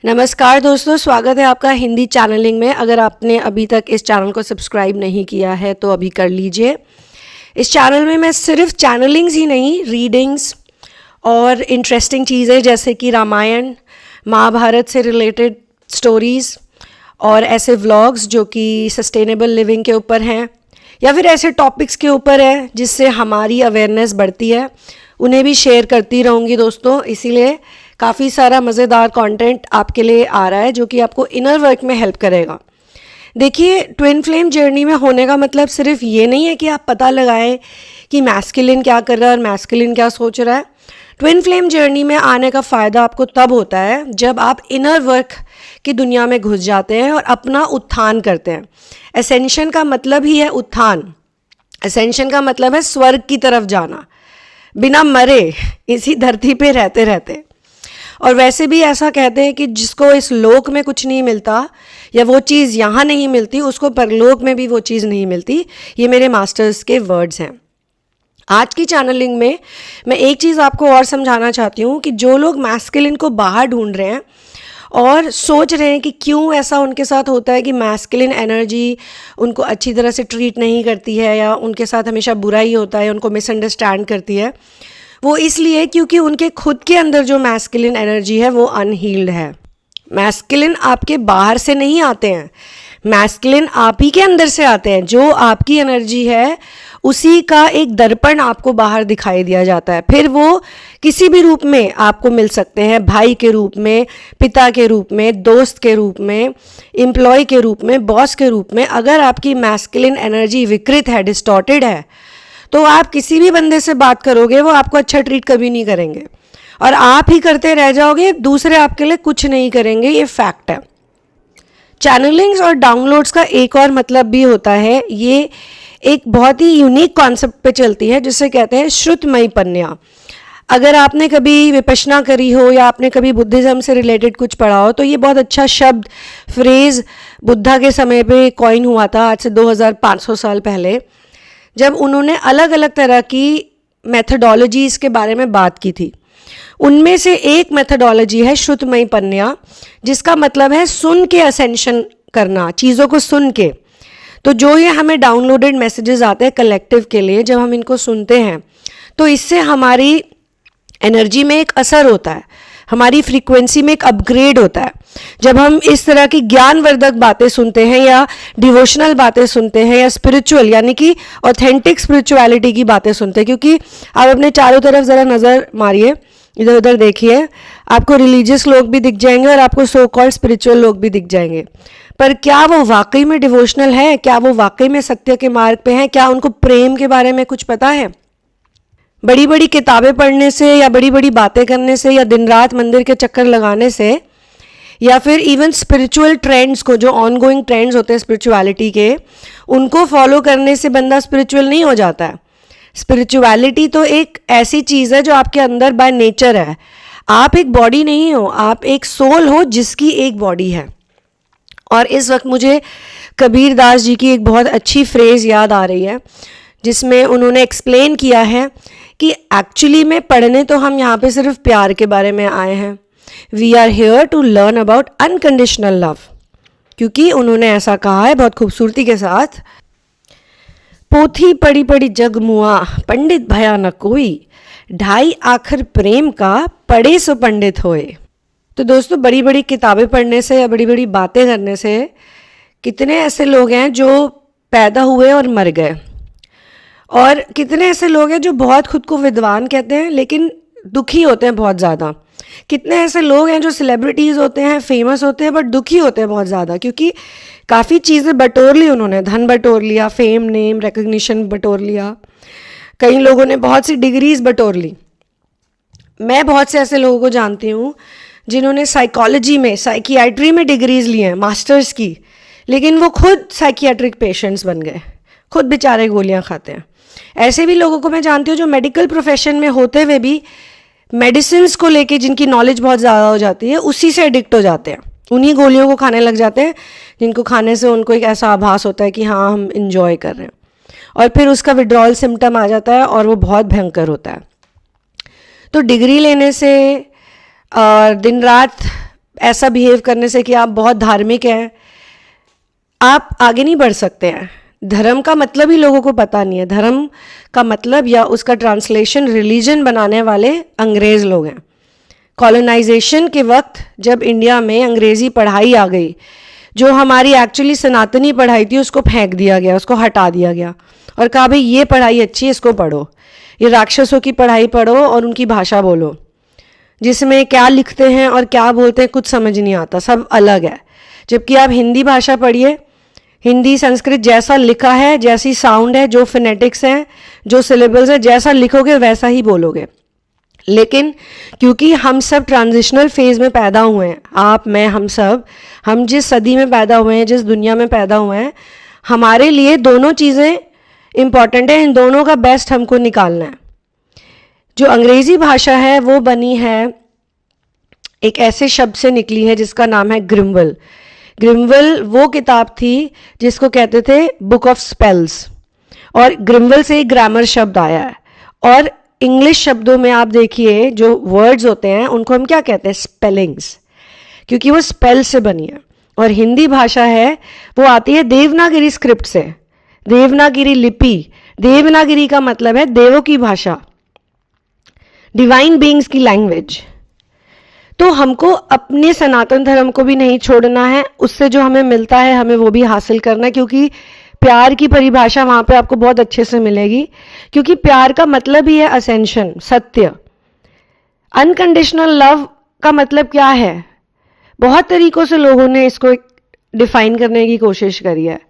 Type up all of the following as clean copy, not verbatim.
नमस्कार दोस्तों, स्वागत है आपका हिंदी चैनलिंग में। अगर आपने अभी तक इस चैनल को सब्सक्राइब नहीं किया है तो अभी कर लीजिए। इस चैनल में मैं सिर्फ चैनलिंग्स ही नहीं, रीडिंग्स और इंटरेस्टिंग चीज़ें जैसे कि रामायण महाभारत से रिलेटेड स्टोरीज़ और ऐसे व्लॉग्स जो कि सस्टेनेबल लिविंग के ऊपर हैं या फिर ऐसे टॉपिक्स के ऊपर है जिससे हमारी अवेयरनेस बढ़ती है, उन्हें भी शेयर करती रहूँगी दोस्तों। इसीलिए काफ़ी सारा मज़ेदार कंटेंट आपके लिए आ रहा है जो कि आपको इनर वर्क में हेल्प करेगा। देखिए, ट्विन फ्लेम जर्नी में होने का मतलब सिर्फ ये नहीं है कि आप पता लगाएं कि मैस्कुलिन क्या कर रहा है और मैस्कुलिन क्या सोच रहा है। ट्विन फ्लेम जर्नी में आने का फ़ायदा आपको तब होता है जब आप इनर वर्क की दुनिया में घुस जाते हैं और अपना उत्थान करते हैं। एसेंशन का मतलब ही है उत्थान। एसेंशन का मतलब है स्वर्ग की तरफ जाना, बिना मरे इसी धरती पे रहते रहते। और वैसे भी ऐसा कहते हैं कि जिसको इस लोक में कुछ नहीं मिलता या वो चीज़ यहाँ नहीं मिलती, उसको परलोक में भी वो चीज़ नहीं मिलती। ये मेरे मास्टर्स के वर्ड्स हैं। आज की चैनलिंग में मैं एक चीज़ आपको और समझाना चाहती हूँ कि जो लोग मैस्कुलिन को बाहर ढूंढ रहे हैं और सोच रहे हैं कि क्यों ऐसा उनके साथ होता है कि मैस्कुलिन एनर्जी उनको अच्छी तरह से ट्रीट नहीं करती है या उनके साथ हमेशा बुरा ही होता है, उनको मिसअंडरस्टैंड करती है, वो इसलिए क्योंकि उनके खुद के अंदर जो मैस्कुलिन एनर्जी है वो अनहील्ड है। मैस्कुलिन आपके बाहर से नहीं आते हैं, मैस्कुलिन आप ही के अंदर से आते हैं। जो आपकी एनर्जी है उसी का एक दर्पण आपको बाहर दिखाई दिया जाता है। फिर वो किसी भी रूप में आपको मिल सकते हैं, भाई के रूप में, पिता के रूप में, दोस्त के रूप में, एम्प्लॉय के रूप में, बॉस के रूप में। अगर आपकी मैस्कुलिन एनर्जी विकृत है, डिस्टॉर्टेड है, तो आप किसी भी बंदे से बात करोगे वो आपको अच्छा ट्रीट कभी नहीं करेंगे और आप ही करते रह जाओगे, दूसरे आपके लिए कुछ नहीं करेंगे। ये फैक्ट है। चैनलिंग्स और डाउनलोड्स का एक और मतलब भी होता है, ये एक बहुत ही यूनिक कॉन्सेप्ट पे चलती है जिसे कहते हैं श्रुतमयी पन्या। अगर आपने कभी विपश्यना करी हो या आपने कभी बुद्धिज़्म से रिलेटेड कुछ पढ़ा हो तो ये बहुत अच्छा शब्द, फ्रेज़ बुद्धा के समय पे कॉइन हुआ था, आज से 2500 साल पहले, जब उन्होंने अलग अलग तरह की मेथडोलॉजीज़ के बारे में बात की थी। उनमें से एक मेथडोलॉजी है श्रुतमयी पन्या, जिसका मतलब है सुन के असेंशन करना, चीज़ों को सुन के। तो जो ये हमें डाउनलोडेड मैसेजेस आते हैं कलेक्टिव के लिए, जब हम इनको सुनते हैं तो इससे हमारी एनर्जी में एक असर होता है, हमारी फ्रीक्वेंसी में एक अपग्रेड होता है। जब हम इस तरह की ज्ञानवर्धक बातें सुनते हैं या डिवोशनल बातें सुनते हैं या स्पिरिचुअल यानी कि ऑथेंटिक स्पिरिचुअलिटी की बातें सुनते हैं, क्योंकि आप अपने चारों तरफ ज़रा नज़र मारिए, इधर उधर देखिए, आपको रिलीजियस लोग भी दिख जाएंगे और आपको सो कॉल्ड स्पिरिचुअल लोग भी दिख जाएंगे। पर क्या वो वाकई में डिवोशनल है? क्या वो वाकई में सत्य के मार्ग पे हैं? क्या उनको प्रेम के बारे में कुछ पता है? बड़ी बड़ी किताबें पढ़ने से या बड़ी बड़ी बातें करने से या दिन रात मंदिर के चक्कर लगाने से या फिर इवन स्पिरिचुअल ट्रेंड्स को, जो ऑनगोइंग ट्रेंड्स होते हैं स्पिरिचुअलिटी के, उनको फॉलो करने से बंदा स्पिरिचुअल नहीं हो जाता है। स्पिरिचुअलिटी तो एक ऐसी चीज़ है जो आपके अंदर बाय नेचर है। आप एक बॉडी नहीं हो, आप एक सोल हो जिसकी एक बॉडी है। और इस वक्त मुझे कबीर दास जी की एक बहुत अच्छी फ्रेज़ याद आ रही है जिसमें उन्होंने एक्सप्लेन किया है कि एक्चुअली में पढ़ने तो हम यहाँ पे सिर्फ प्यार के बारे में आए हैं। We are here to learn about unconditional love. क्योंकि उन्होंने ऐसा कहा है बहुत खूबसूरती के साथ, पोथी पढ़ी पढ़ी जग मुआ, पंडित भया न कोई, ढाई आखर प्रेम का, पढ़े सो पंडित होए। तो दोस्तों, बड़ी बड़ी किताबें पढ़ने से या बड़ी बड़ी बातें करने से कितने ऐसे लोग हैं जो पैदा हुए और मर गए, और कितने ऐसे लोग हैं जो बहुत खुद को विद्वान कहते हैं लेकिन दुखी होते हैं बहुत ज़्यादा। कितने ऐसे लोग हैं जो सेलिब्रिटीज़ होते हैं, फेमस होते हैं, बट दुखी होते हैं बहुत ज़्यादा, क्योंकि काफ़ी चीज़ें बटोर ली उन्होंने, धन बटोर लिया, फेम, नेम, रिकग्निशन बटोर लिया, कई लोगों ने बहुत सी डिग्रीज बटोर ली। मैं बहुत से ऐसे लोगों को जानती हूँ जिन्होंने साइकोलॉजी में, साइकियाट्री में डिग्रीज ली हैं, मास्टर्स की, लेकिन वो खुद साइकियाट्रिक पेशेंट्स बन गए, खुद बेचारे गोलियाँ खाते हैं। ऐसे भी लोगों को मैं जानती हूँ जो मेडिकल प्रोफेशन में होते हुए भी मेडिसिन्स को लेके, जिनकी नॉलेज बहुत ज़्यादा हो जाती है, उसी से एडिक्ट हो जाते हैं, उन्हीं गोलियों को खाने लग जाते हैं जिनको खाने से उनको एक ऐसा आभास होता है कि हाँ हम इंजॉय कर रहे हैं, और फिर उसका विड्रॉल सिम्टम आ जाता है और वो बहुत भयंकर होता है। तो डिग्री लेने से और दिन रात ऐसा बिहेव करने से कि आप बहुत धार्मिक हैं, आप आगे नहीं बढ़ सकते हैं। धर्म का मतलब ही लोगों को पता नहीं है। धर्म का मतलब या उसका ट्रांसलेशन रिलीजन बनाने वाले अंग्रेज़ लोग हैं। कॉलोनाइजेशन के वक्त जब इंडिया में अंग्रेज़ी पढ़ाई आ गई, जो हमारी एक्चुअली सनातनी पढ़ाई थी उसको फेंक दिया गया, उसको हटा दिया गया और कहा भाई ये पढ़ाई अच्छी है, इसको पढ़ो, ये राक्षसों की पढ़ाई पढ़ो और उनकी भाषा बोलो, जिसमें क्या लिखते हैं और क्या बोलते हैं कुछ समझ नहीं आता, सब अलग है। जबकि आप हिंदी भाषा पढ़िए, हिंदी संस्कृत जैसा लिखा है, जैसी साउंड है, जो फिनेटिक्स हैं, जो सिलेबल्स है, जैसा लिखोगे वैसा ही बोलोगे। लेकिन क्योंकि हम सब ट्रांजिशनल फेज में पैदा हुए हैं, आप, मैं, हम सब, हम जिस सदी में पैदा हुए हैं, जिस दुनिया में पैदा हुए हैं, हमारे लिए दोनों चीज़ें इम्पॉर्टेंट है। इन दोनों का बेस्ट हमको निकालना है। जो अंग्रेज़ी भाषा है वो बनी है एक ऐसे शब्द से निकली है जिसका नाम है ग्रिमवल। ग्रिमवल वो किताब थी जिसको कहते थे बुक ऑफ स्पेल्स, और ग्रिमवल से ही ग्रामर शब्द आया है। और इंग्लिश शब्दों में आप देखिए जो वर्ड्स होते हैं उनको हम क्या कहते हैं, स्पेलिंग्स, क्योंकि वो स्पेल से बनी है। और हिंदी भाषा है वो आती है देवनागरी स्क्रिप्ट से, देवनागरी लिपि। देवनागरी का मतलब है देवों की भाषा, डिवाइन बीइंग्स की लैंग्वेज। तो हमको अपने सनातन धर्म को भी नहीं छोड़ना है, उससे जो हमें मिलता है हमें वो भी हासिल करना है, क्योंकि प्यार की परिभाषा वहाँ पे आपको बहुत अच्छे से मिलेगी। क्योंकि प्यार का मतलब ही है असेंशन, सत्य। अनकंडीशनल लव का मतलब क्या है, बहुत तरीकों से लोगों ने इसको डिफाइन करने की कोशिश करी है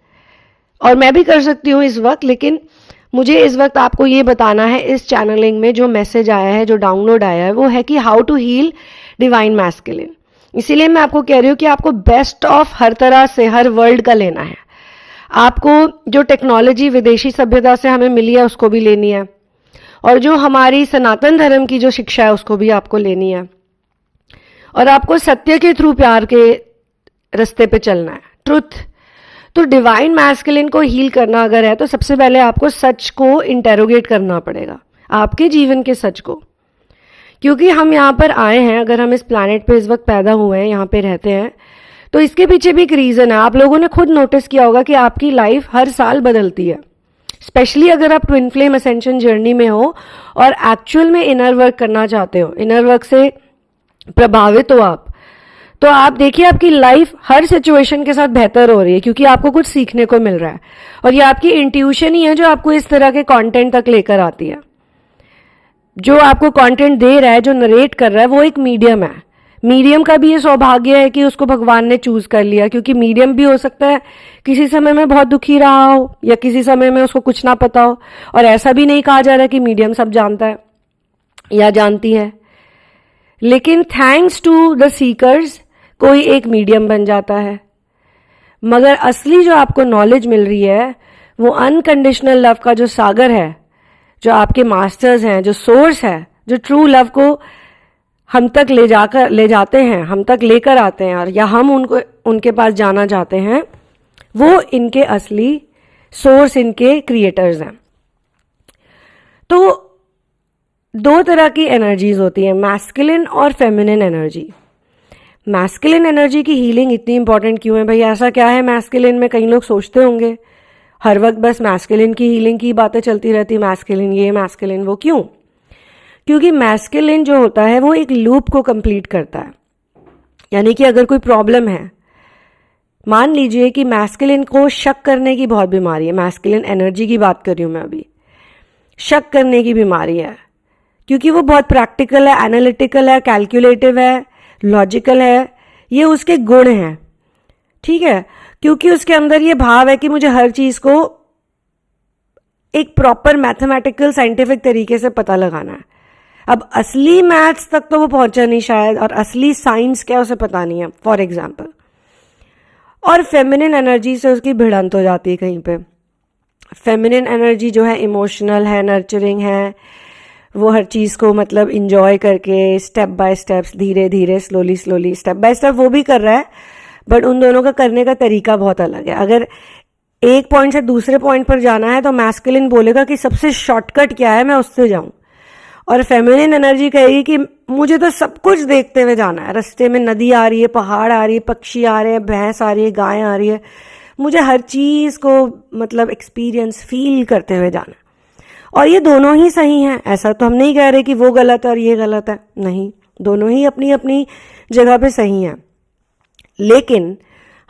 और मैं भी कर सकती हूँ इस वक्त। लेकिन मुझे इस वक्त आपको ये बताना है, इस चैनलिंग में जो मैसेज आया है, जो डाउनलोड आया है, वो है कि how to heal divine masculine. इसीलिए मैं आपको कह रही हूँ कि आपको बेस्ट ऑफ हर तरह से, हर वर्ल्ड का लेना है। आपको जो टेक्नोलॉजी विदेशी सभ्यता से हमें मिली है उसको भी लेनी है, और जो हमारी सनातन धर्म की जो शिक्षा है उसको भी आपको लेनी है, और आपको सत्य के थ्रू प्यार के रास्ते पे चलना है, ट्रुथ। तो डिवाइन मैस्कुलिन को हील करना अगर है तो सबसे पहले आपको सच को इंटेरोगेट करना पड़ेगा, आपके जीवन के सच को। क्योंकि हम यहाँ पर आए हैं, अगर हम इस प्लैनेट पे इस वक्त पैदा हुए हैं, यहाँ पे रहते हैं, तो इसके पीछे भी एक रीज़न है। आप लोगों ने खुद नोटिस किया होगा कि आपकी लाइफ हर साल बदलती है, स्पेशली अगर आप ट्विन फ्लेम असेंशन जर्नी में हो और एक्चुअल में इनर वर्क करना चाहते हो, इनर वर्क से प्रभावित हो आप, तो आप देखिए आपकी लाइफ हर सिचुएशन के साथ बेहतर हो रही है, क्योंकि आपको कुछ सीखने को मिल रहा है। और ये आपकी इंट्यूशन ही है जो आपको इस तरह के कंटेंट तक लेकर आती है। जो आपको कंटेंट दे रहा है, जो नरेट कर रहा है, वो एक मीडियम है। मीडियम का भी ये सौभाग्य है कि उसको भगवान ने चूज कर लिया, क्योंकि मीडियम भी हो सकता है किसी समय में बहुत दुखी रहा हो या किसी समय में उसको कुछ ना पता हो। और ऐसा भी नहीं कहा जा रहा कि मीडियम सब जानता है या जानती है, लेकिन थैंक्स टू द सीकर्स कोई एक मीडियम बन जाता है। मगर असली जो आपको नॉलेज मिल रही है वो अनकंडीशनल लव का जो सागर है, जो आपके मास्टर्स हैं, जो सोर्स है, जो ट्रू लव को हम तक ले जाते हैं, हम तक लेकर आते हैं, और या हम उनके पास जाना चाहते हैं, वो इनके असली सोर्स, इनके क्रिएटर्स हैं। तो दो तरह की एनर्जीज होती हैं, मैस्कुलिन और फेमिनिन एनर्जी। मैस्कुलिन एनर्जी की हीलिंग इतनी इंपॉर्टेंट क्यों है भाई? ऐसा क्या है मैस्कुलिन में? कई लोग सोचते होंगे हर वक्त बस मैस्कुलिन की हीलिंग की बातें चलती रहती, मैस्कुलिन ये, मैस्कुलिन वो। क्यों? क्योंकि मैस्कुलिन जो होता है वो एक लूप को कंप्लीट करता है। यानी कि अगर कोई प्रॉब्लम है, मान लीजिए कि मैस्कुलिन को शक करने की बहुत बीमारी है, मैस्कुलिन एनर्जी की बात कर रही हूं मैं अभी, शक करने की बीमारी है, क्योंकि वो बहुत प्रैक्टिकल है, एनालिटिकल है, कैलकुलेटिव है, लॉजिकल है, ये उसके गुण हैं। ठीक है, क्योंकि उसके अंदर ये भाव है कि मुझे हर चीज को एक प्रॉपर मैथमेटिकल साइंटिफिक तरीके से पता लगाना है। अब असली मैथ्स तक तो वो पहुंचा नहीं शायद, और असली साइंस क्या उसे पता नहीं है, फॉर एग्जाम्पल। और फेमिनिन एनर्जी से उसकी भिड़ंत हो जाती है कहीं पे। फेमिनिन एनर्जी जो है इमोशनल है, नर्चरिंग है, वो हर चीज़ को मतलब इंजॉय करके स्टेप बाय स्टेप्स, धीरे धीरे, slowly slowly, step by step वो भी कर रहा है, बट उन दोनों का करने का तरीका बहुत अलग है। अगर एक पॉइंट से दूसरे पॉइंट पर जाना है तो मैस्कुलिन बोलेगा कि सबसे शॉर्टकट क्या है, मैं उससे जाऊं। और फेमिनिन एनर्जी कहेगी कि मुझे तो सब कुछ देखते हुए जाना है, रास्ते में नदी आ रही है, पहाड़ आ रही है, पक्षी आ रहे हैं, भैंस आ रही है, गाय आ रही है, मुझे हर चीज़ को मतलब एक्सपीरियंस फील करते हुए जाना है। और ये दोनों ही सही हैं, ऐसा तो हम नहीं कह रहे कि वो गलत है और ये गलत है, नहीं, दोनों ही अपनी अपनी जगह पे सही हैं। लेकिन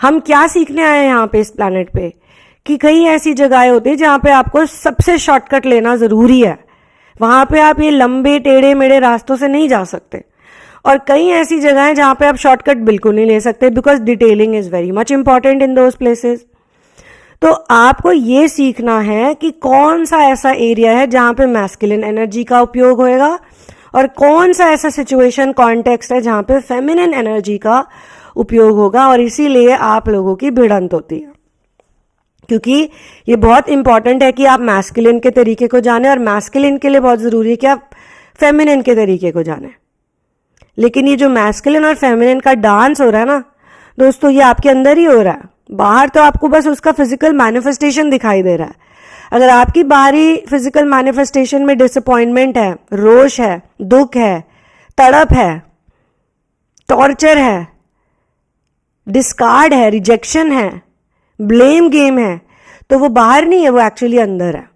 हम क्या सीखने आए हैं यहाँ पे इस प्लैनेट पे कि कई ऐसी जगहें होती है जहाँ पे आपको सबसे शॉर्टकट लेना ज़रूरी है, वहाँ पे आप ये लंबे टेढ़े मेढ़े रास्तों से नहीं जा सकते। और कई ऐसी जगह हैं जहाँ पे आप शॉर्टकट बिल्कुल नहीं ले सकते, because detailing is very much important in those places. तो आपको ये सीखना है कि कौन सा ऐसा एरिया है जहाँ पे मैस्कुलिन एनर्जी का उपयोग होएगा और कौन सा ऐसा सिचुएशन कॉन्टेक्स्ट है जहाँ पे फेमिनिन एनर्जी का उपयोग होगा। और इसीलिए आप लोगों की भिड़ंत होती है, क्योंकि ये बहुत इंपॉर्टेंट है कि आप मैस्कुलिन के तरीके को जाने, और मैस्कुलिन के लिए बहुत ज़रूरी है कि आप फेमिनिन के तरीके को जाने। लेकिन ये जो मैस्कुलिन और फेमिनिन का डांस हो रहा है ना दोस्तों, ये आपके अंदर ही हो रहा है, बाहर तो आपको बस उसका फिजिकल मैनिफेस्टेशन दिखाई दे रहा है। अगर आपकी बाहरी फिजिकल मैनिफेस्टेशन में डिसअपॉइंटमेंट है, रोष है, दुख है, तड़प है, टॉर्चर है, डिस्कार्ड है, रिजेक्शन है, ब्लेम गेम है, तो वो बाहर नहीं है, वो एक्चुअली अंदर है।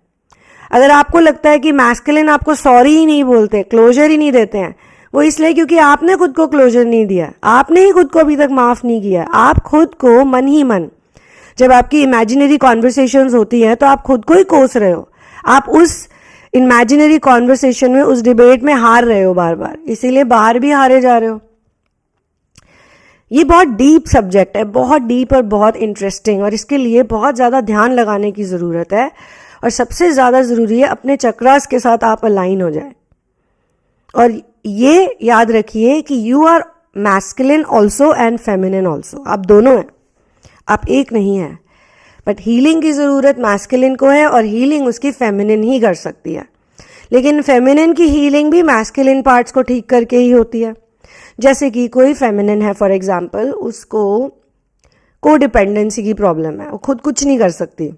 अगर आपको लगता है कि मैस्कुलिन आपको सॉरी ही नहीं बोलते, क्लोजर ही नहीं देते हैं, वो इसलिए क्योंकि आपने खुद को क्लोजर नहीं दिया, आपने ही खुद को अभी तक माफ नहीं किया। आप खुद को मन ही मन, जब आपकी इमेजिनरी कॉन्वर्सेशंस होती हैं तो आप खुद को ही कोस रहे हो, आप उस इमेजिनरी कॉन्वर्सेशन में, उस डिबेट में हार रहे हो बार बार, इसीलिए बाहर भी हारे जा रहे हो। ये बहुत डीप सब्जेक्ट है, बहुत डीप और बहुत इंटरेस्टिंग, और इसके लिए बहुत ज़्यादा ध्यान लगाने की ज़रूरत है। और सबसे ज़्यादा ज़रूरी है अपने चक्रास के साथ आप अलाइन हो जाए। और ये याद रखिए कि you are masculine also and feminine also, आप दोनों हैं, आप एक नहीं हैं। बट हीलिंग की ज़रूरत मैस्कुलिन को है और हीलिंग उसकी फेमिनिन ही कर सकती है। लेकिन फेमिनिन की हीलिंग भी मैस्कुलिन पार्ट्स को ठीक करके ही होती है। जैसे कि कोई फेमिनिन है फॉर एग्जांपल, उसको कोडिपेंडेंसी की प्रॉब्लम है, वो खुद कुछ नहीं कर सकती,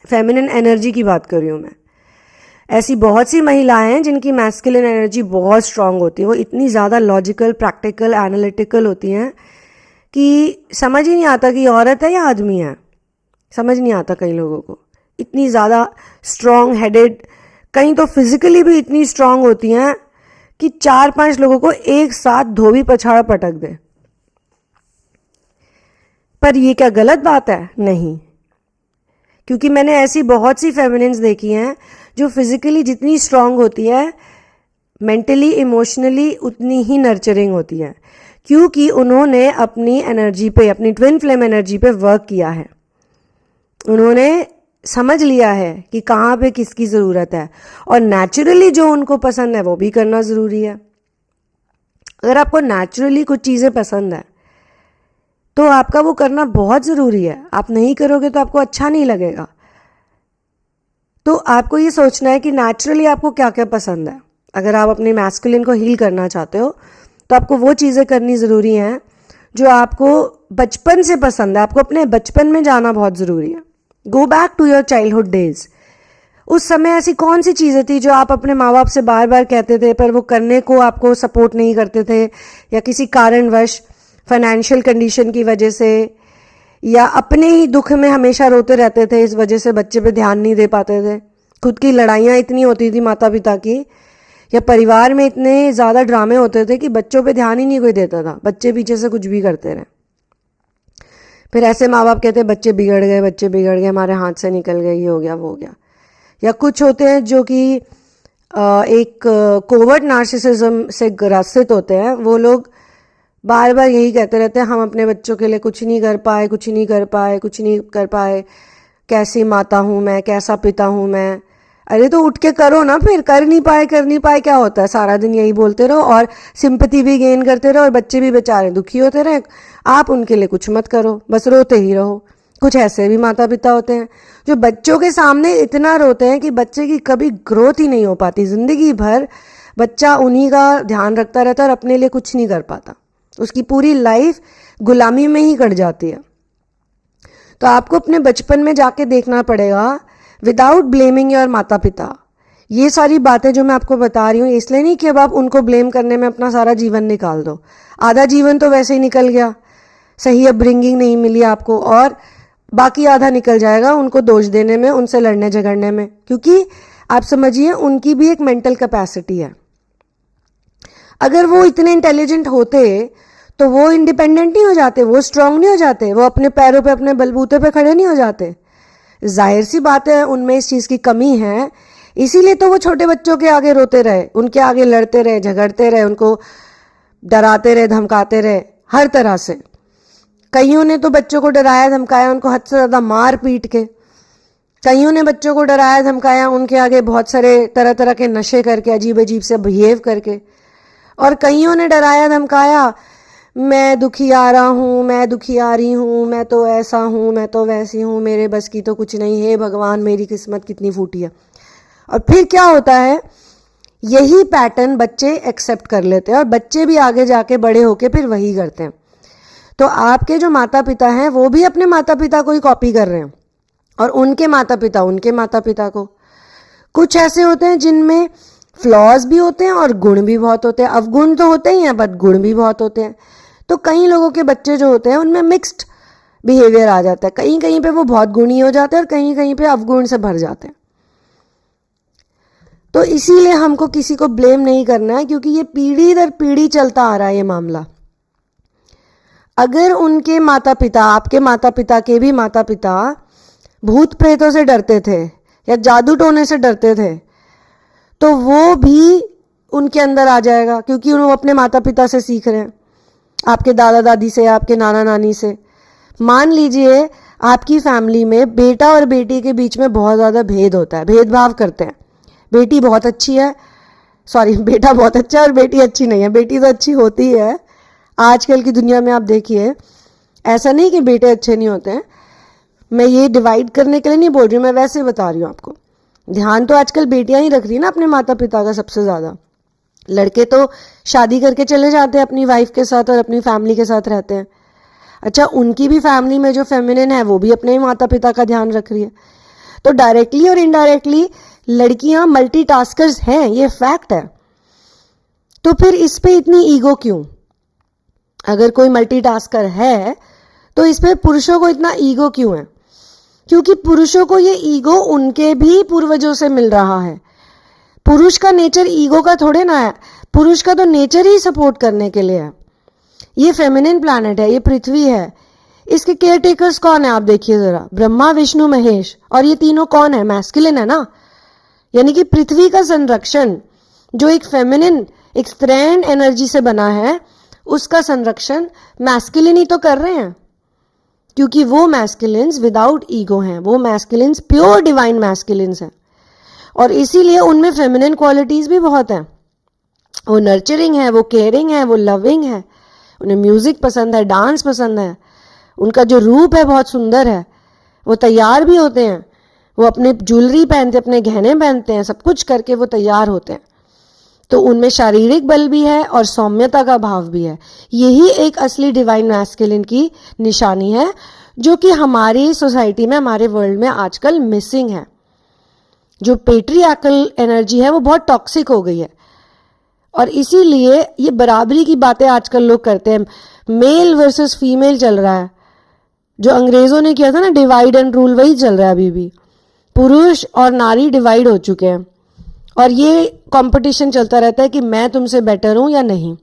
फेमिनिन एनर्जी की बात कर रही हूँ मैं। ऐसी बहुत सी महिलाएं हैं जिनकी मैस्कुलिन एनर्जी बहुत स्ट्रांग होती है, वो इतनी ज़्यादा लॉजिकल, प्रैक्टिकल, एनालिटिकल होती हैं कि समझ ही नहीं आता कि औरत है या आदमी है, समझ नहीं आता कई लोगों को। इतनी ज़्यादा स्ट्रांग हेडेड, कहीं तो फिजिकली भी इतनी स्ट्रांग होती हैं कि 4-5 लोगों को एक साथ धोबी पछाड़ पटक दे। पर ये क्या गलत बात है? नहीं, क्योंकि मैंने ऐसी बहुत सी फेमिनिन्स देखी हैं जो फिजिकली जितनी स्ट्रांग होती है, मेंटली इमोशनली उतनी ही नर्चरिंग होती है, क्योंकि उन्होंने अपनी एनर्जी पे, अपनी ट्विन फ्लेम एनर्जी पे वर्क किया है। उन्होंने समझ लिया है कि कहाँ पे किसकी ज़रूरत है, और नेचुरली जो उनको पसंद है वो भी करना ज़रूरी है। अगर आपको नेचुरली कुछ चीज़ें पसंद है तो आपका वो करना बहुत ज़रूरी है। आप नहीं करोगे तो आपको अच्छा नहीं लगेगा। तो आपको ये सोचना है कि नेचुरली आपको क्या क्या पसंद है। अगर आप अपने मैस्कुलिन को हील करना चाहते हो तो आपको वो चीज़ें करनी ज़रूरी हैं जो आपको बचपन से पसंद है। आपको अपने बचपन में जाना बहुत ज़रूरी है। Go back to your childhood days. उस समय ऐसी कौन सी चीज़ें थी जो आप अपने माँ बाप से बार बार कहते थे पर वो करने को आपको सपोर्ट नहीं करते थे, या किसी कारणवश, फाइनेंशियल कंडीशन की वजह से, या अपने ही दुख में हमेशा रोते रहते थे, इस वजह से बच्चे पे ध्यान नहीं दे पाते थे। खुद की लड़ाइयाँ इतनी होती थी माता पिता की, या परिवार में इतने ज़्यादा ड्रामे होते थे कि बच्चों पे ध्यान ही नहीं कोई देता था, बच्चे पीछे से कुछ भी करते रहे। फिर ऐसे माँ बाप कहते बच्चे बिगड़ गए, बच्चे बिगड़ गए, हमारे हाथ से निकल गए, ये हो गया वो हो गया। या कुछ होते हैं जो कि एक कोवर्ट नार्सिसिज्म से ग्रसित होते हैं, वो लोग बार बार यही कहते रहते हैं हम अपने बच्चों के लिए कुछ नहीं कर पाए, कुछ नहीं कर पाए, कुछ नहीं कर पाए, कैसी माता हूँ मैं, कैसा पिता हूँ मैं। अरे तो उठ के करो ना, फिर कर नहीं पाए क्या होता है, सारा दिन यही बोलते रहो और सिंपैथी भी गेन करते रहो और बच्चे भी बेचारे दुखी होते रहे। आप उनके लिए कुछ मत करो, बस रोते ही रहो। कुछ ऐसे भी माता पिता होते हैं जो बच्चों के सामने इतना रोते हैं कि बच्चे की कभी ग्रोथ ही नहीं हो पाती, जिंदगी भर बच्चा उन्हीं का ध्यान रखता रहता है और अपने लिए कुछ नहीं कर पाता, उसकी पूरी लाइफ गुलामी में ही कट जाती है। तो आपको अपने बचपन में जाके देखना पड़ेगा, विदाउट ब्लेमिंग योर माता पिता, ये सारी बातें जो मैं आपको बता रही हूँ इसलिए नहीं कि अब आप उनको ब्लेम करने में अपना सारा जीवन निकाल दो। आधा जीवन तो वैसे ही निकल गया, सही अपब्रिंगिंग नहीं मिली आपको, और बाकी आधा निकल जाएगा उनको दोष देने में, उनसे लड़ने झगड़ने में, क्योंकि आप समझिए उनकी भी एक मेंटल कैपेसिटी है। अगर वो इतने इंटेलिजेंट होते तो वो इंडिपेंडेंट नहीं हो जाते, वो स्ट्रांग नहीं हो जाते, वो अपने पैरों पे अपने बलबूते पे खड़े नहीं हो जाते। जाहिर सी बात है उनमें इस चीज़ की कमी है, इसीलिए तो वो छोटे बच्चों के आगे रोते रहे, उनके आगे लड़ते रहे, झगड़ते रहे, उनको डराते रहे, धमकाते रहे हर तरह से। कईयों ने तो बच्चों को डराया धमकाया उनको हद से ज़्यादा मार पीट के, कईयों ने बच्चों को डराया धमकाया उनके आगे बहुत सारे तरह तरह के नशे करके, अजीब अजीब से बिहेव करके, और कईयों ने डराया धमकाया मैं दुखी आ रहा हूँ, मैं दुखी आ रही हूँ, मैं तो ऐसा हूँ, मैं तो वैसी हूँ, मेरे बस की तो कुछ नहीं है, भगवान मेरी किस्मत कितनी फूटी है। और फिर क्या होता है, यही पैटर्न बच्चे एक्सेप्ट कर लेते हैं और बच्चे भी आगे जाके बड़े होके फिर वही करते हैं। तो आपके जो माता पिता हैं वो भी अपने माता पिता को ही कॉपी कर रहे हैं, और उनके माता पिता को। कुछ ऐसे होते हैं जिनमें फ्लॉज भी होते हैं और गुण भी बहुत होते हैं। अवगुण तो होते ही हैं बट गुण भी बहुत होते हैं। तो कई लोगों के बच्चे जो होते हैं उनमें मिक्स्ड बिहेवियर आ जाता है, कहीं कहीं पे वो बहुत गुणी हो जाते हैं और कहीं कहीं पे अवगुण से भर जाते हैं। तो इसीलिए हमको किसी को ब्लेम नहीं करना है, क्योंकि ये पीढ़ी दर पीढ़ी चलता आ रहा है ये मामला। अगर उनके माता पिता, आपके माता पिता के भी माता पिता भूत प्रेतों से डरते थे या जादू टोने से डरते थे, तो वो भी उनके अंदर आ जाएगा, क्योंकि वो अपने माता पिता से सीख रहे हैं, आपके दादा दादी से, आपके नाना नानी से। मान लीजिए आपकी फैमिली में बेटा और बेटी के बीच में बहुत ज़्यादा भेद होता है, भेदभाव करते हैं। बेटी बहुत अच्छी है, सॉरी बेटा बहुत अच्छा है और बेटी अच्छी नहीं है। बेटी तो अच्छी होती है, आजकल की दुनिया में आप देखिए, ऐसा नहीं कि बेटे अच्छे नहीं होते हैं। मैं ये डिवाइड करने के लिए नहीं बोल रही हूँ, मैं वैसे बता रही हूँ आपको। ध्यान तो आजकल बेटियां ही रख रही है ना अपने माता पिता का सबसे ज़्यादा। लड़के तो शादी करके चले जाते हैं अपनी वाइफ के साथ और अपनी फैमिली के साथ रहते हैं। अच्छा, उनकी भी फैमिली में जो फेमिनिन है वो भी अपने ही माता पिता का ध्यान रख रही है। तो डायरेक्टली और इनडायरेक्टली लड़कियां मल्टीटास्कर्स हैं, ये फैक्ट है। तो फिर इस पे इतनी ईगो क्यों? अगर कोई मल्टीटास्कर है तो इस पे पुरुषों को इतना ईगो क्यों है? क्योंकि पुरुषों को ये ईगो उनके भी पूर्वजों से मिल रहा है। पुरुष का नेचर ईगो का थोड़े ना है, पुरुष का तो नेचर ही सपोर्ट करने के लिए है। ये फेमिनिन प्लैनेट है, ये पृथ्वी है। इसके केयर टेकर्स कौन है आप देखिए जरा, ब्रह्मा विष्णु महेश, और ये तीनों कौन है? मैस्कुलिन है ना। यानी कि पृथ्वी का संरक्षण जो एक फेमिनिन, एक स्त्रैण एनर्जी से बना है, उसका संरक्षण मैस्कुलिन ही तो कर रहे हैं, क्योंकि वो मैस्कुलिन्स विदाउट ईगो हैं, वो मैस्कुलिन्स प्योर डिवाइन मैस्कुलिन्स हैं, और इसीलिए उनमें फेमिनिन क्वालिटीज भी बहुत हैं। वो नर्चरिंग है, वो केयरिंग है, वो लविंग है, उन्हें म्यूजिक पसंद है, डांस पसंद है, उनका जो रूप है बहुत सुंदर है, वो तैयार भी होते हैं, वो अपने ज्वेलरी पहनते, अपने गहने पहनते हैं, सब कुछ करके वो तैयार होते हैं। तो उनमें शारीरिक बल भी है और सौम्यता का भाव भी है। यही एक असली डिवाइन मैस्कुलिन की निशानी है, जो कि हमारी सोसाइटी में, हमारे वर्ल्ड में आजकल मिसिंग है। जो पेट्रियार्कल एनर्जी है वो बहुत टॉक्सिक हो गई है, और इसीलिए ये बराबरी की बातें आजकल लोग करते हैं। मेल वर्सेस फीमेल चल रहा है, जो अंग्रेजों ने किया था ना डिवाइड एंड रूल, वही चल रहा है अभी भी। पुरुष और नारी डिवाइड हो चुके हैं, और ये कंपटीशन चलता रहता है कि मैं तुमसे बेटर हूं या नहीं।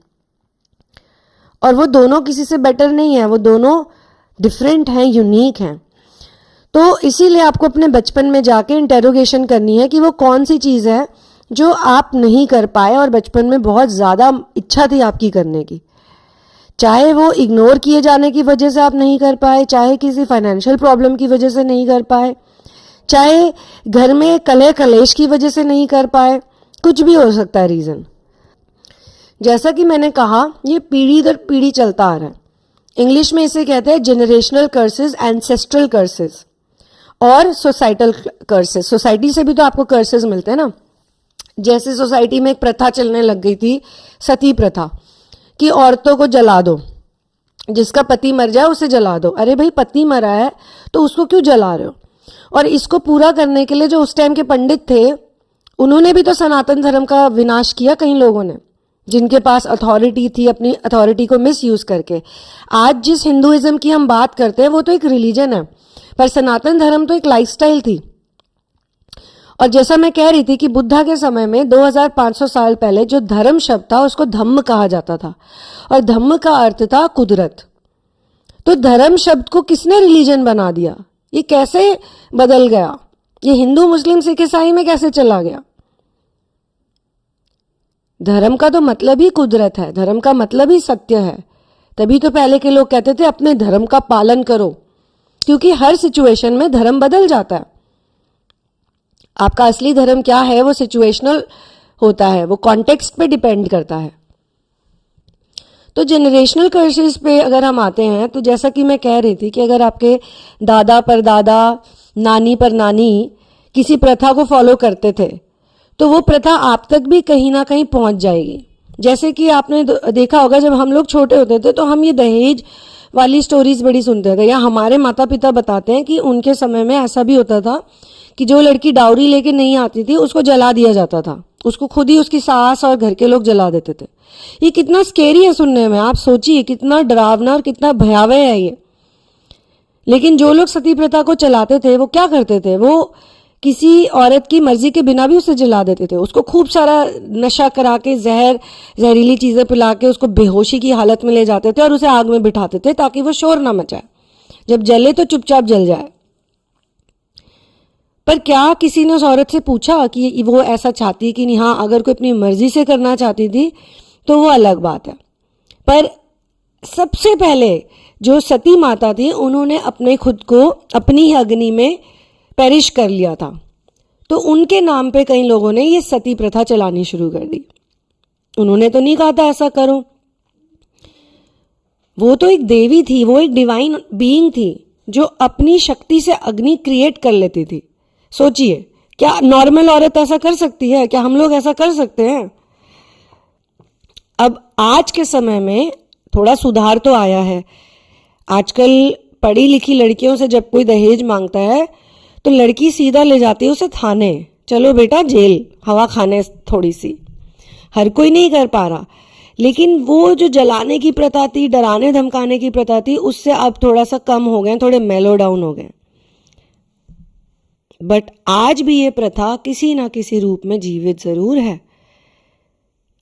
और वो दोनों किसी से बेटर नहीं है, वो दोनों डिफरेंट हैं, यूनिक हैं। तो इसीलिए आपको अपने बचपन में जाके इंटेरोगेशन करनी है कि वो कौन सी चीज़ है जो आप नहीं कर पाए और बचपन में बहुत ज़्यादा इच्छा थी आपकी करने की। चाहे वो इग्नोर किए जाने की वजह से आप नहीं कर पाए, चाहे किसी फाइनेंशियल प्रॉब्लम की वजह से नहीं कर पाए, चाहे घर में कलह कलेश की वजह से नहीं कर पाए, कुछ भी हो सकता है रीज़न। जैसा कि मैंने कहा, ये पीढ़ी दर पीढ़ी चलता आ रहा है। इंग्लिश में इसे कहते हैं जेनरेशनल कर्सेस, एंसेस्ट्रल कर्सेस और सोसाइटल कर्सेस। सोसाइटी से भी तो आपको कर्सेस मिलते हैं ना। जैसे सोसाइटी में एक प्रथा चलने लग गई थी, सती प्रथा, कि औरतों को जला दो, जिसका पति मर जाए उसे जला दो। अरे भाई, पति मरा है तो उसको क्यों जला रहे हो? और इसको पूरा करने के लिए जो उस टाइम के पंडित थे, उन्होंने भी तो सनातन धर्म का विनाश किया कई लोगों ने, जिनके पास अथॉरिटी थी, अपनी अथॉरिटी को मिसयूज करके। आज जिस हिंदुइज्म की हम बात करते हैं वो तो एक रिलीजन है, पर सनातन धर्म तो एक लाइफस्टाइल थी। और जैसा मैं कह रही थी कि बुद्धा के समय में 2500 साल पहले जो धर्म शब्द था उसको धम्म कहा जाता था, और धम्म का अर्थ था कुदरत। तो धर्म शब्द को किसने रिलीजन बना दिया? ये कैसे बदल गया? ये हिंदू मुस्लिम सिख ईसाई में कैसे चला गया? धर्म का तो मतलब ही कुदरत है, धर्म का मतलब ही सत्य है। तभी तो पहले के लोग कहते थे अपने धर्म का पालन करो, क्योंकि हर सिचुएशन में धर्म बदल जाता है। आपका असली धर्म क्या है वो सिचुएशनल होता है, वो कॉन्टेक्स्ट पे डिपेंड करता है। तो जनरेशनल कर्सेस पे अगर हम आते हैं, तो जैसा कि मैं कह रही थी कि अगर आपके दादा परदादा, नानी पर नानी किसी प्रथा को फॉलो करते थे, तो वो प्रथा आप तक भी कहीं ना कहीं पहुंच जाएगी। जैसे कि आपने देखा होगा, जब हम लोग छोटे होते थे तो हम ये दहेज वाली स्टोरीज बड़ी सुनते थे, या हमारे माता पिता बताते हैं कि उनके समय में ऐसा भी होता था कि जो लड़की डाउरी लेके नहीं आती थी उसको जला दिया जाता था, उसको खुद ही उसकी सास और घर के लोग जला देते थे। ये कितना स्केरी है सुनने में, आप सोचिए कितना डरावना और कितना भयावह है ये। लेकिन जो लोग सती प्रथा को चलाते थे वो क्या करते थे, वो किसी औरत की मर्जी के बिना भी उसे जला देते थे। उसको खूब सारा नशा करा के, जहरीली चीजें पिला के उसको बेहोशी की हालत में ले जाते थे और उसे आग में बिठाते थे ताकि वो शोर ना मचाए, जब जले तो चुपचाप जल जाए। पर क्या किसी ने उस औरत से पूछा कि वो ऐसा चाहती कि नहीं? हाँ, अगर कोई अपनी मर्जी से करना चाहती थी तो वो अलग बात है। पर सबसे पहले जो सती माता थी उन्होंने अपने खुद को अपनी ही अग्नि में पेरिश कर लिया था, तो उनके नाम पे कई लोगों ने ये सती प्रथा चलानी शुरू कर दी। उन्होंने तो नहीं कहा था ऐसा करो, वो तो एक देवी थी, वो एक डिवाइन बीइंग थी जो अपनी शक्ति से अग्नि क्रिएट कर लेती थी। सोचिए, क्या नॉर्मल औरत ऐसा कर सकती है? क्या हम लोग ऐसा कर सकते हैं? अब आज के समय में थोड़ा सुधार तो आया है। आजकल पढ़ी लिखी लड़कियों से जब कोई दहेज मांगता है तो लड़की सीधा ले जाती है उसे थाने, चलो बेटा जेल, हवा खाने थोड़ी सी। हर कोई नहीं कर पा रहा, लेकिन वो जो जलाने की प्रथा थी, डराने धमकाने की प्रथा थी, उससे अब थोड़ा सा कम हो गए, थोड़े मेलो डाउन हो गए। बट आज भी ये प्रथा किसी ना किसी रूप में जीवित जरूर है।